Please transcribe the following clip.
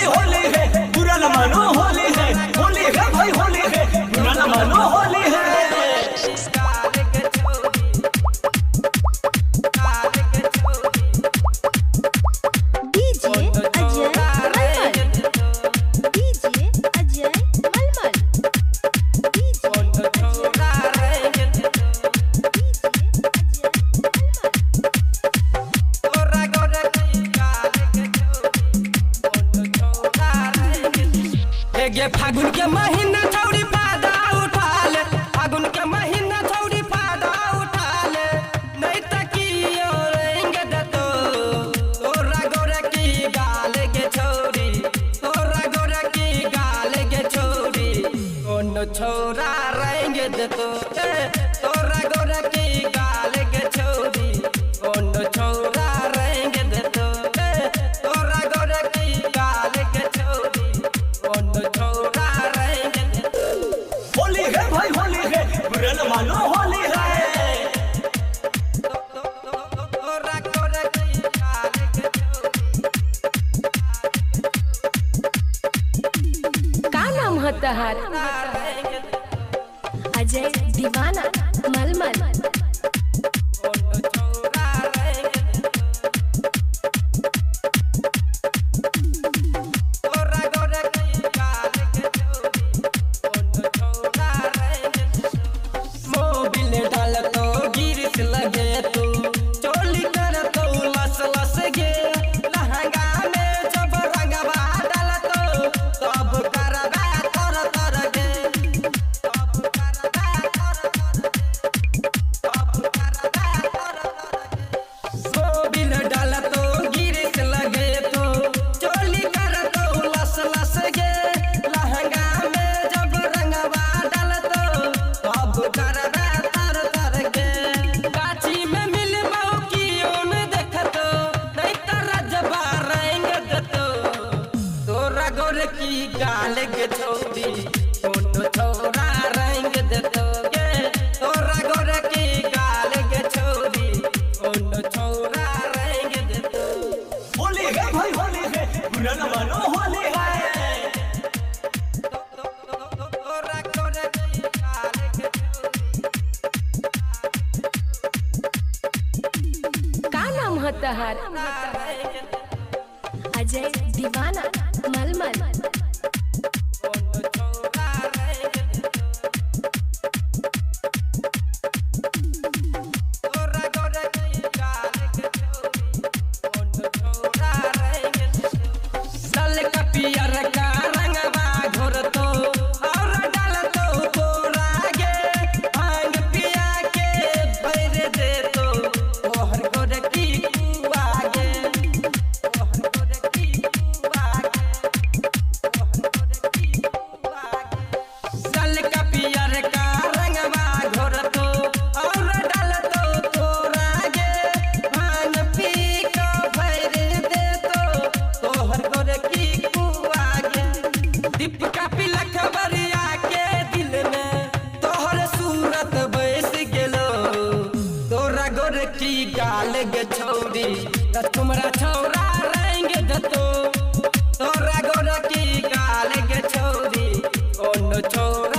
होली है, बुरा न मानो होली है भाई होली है, बुरा न मानो होली है। फागुन के महीना छौड़ी फायदा उठा ले, फागुन के महीना छौड़ी फायदा उठा ले, नहीं तकियो रेंगे दतो तोरा गोरे की गाल के छौड़ी, तोरा गोरे की गाल के छौड़ी, कौन छोरा रेंगे दतो तोरा गोरे की गाल के छौड़ी, कौन छोरा रेंगे दतो तोरा गोरे की गाल के छौड़ी, कौन छोरा रेंगे दतो। होली है भाई होली है, बुरा न मानो होली है। तोरा गोरे की गाल के छौड़ी। का नाम है तहार? अजय दीवाना मलमल। की गाल के छौड़ी कौन छोरा रंग देतो गे, तोरा गोरे की गाल के छौड़ी कौन छोरा रंग देतो। होली है भाई होली है, बुरा न मानो होली है। तोरा गोरे की गाल के छौड़ी। का नाम है तहार? अजय दीवाना मलमल। की गाल गे छौड़ी तुमरा छोरा रंग दतो, तोरा गोरा की गाल गे छौड़ी कौन छोरा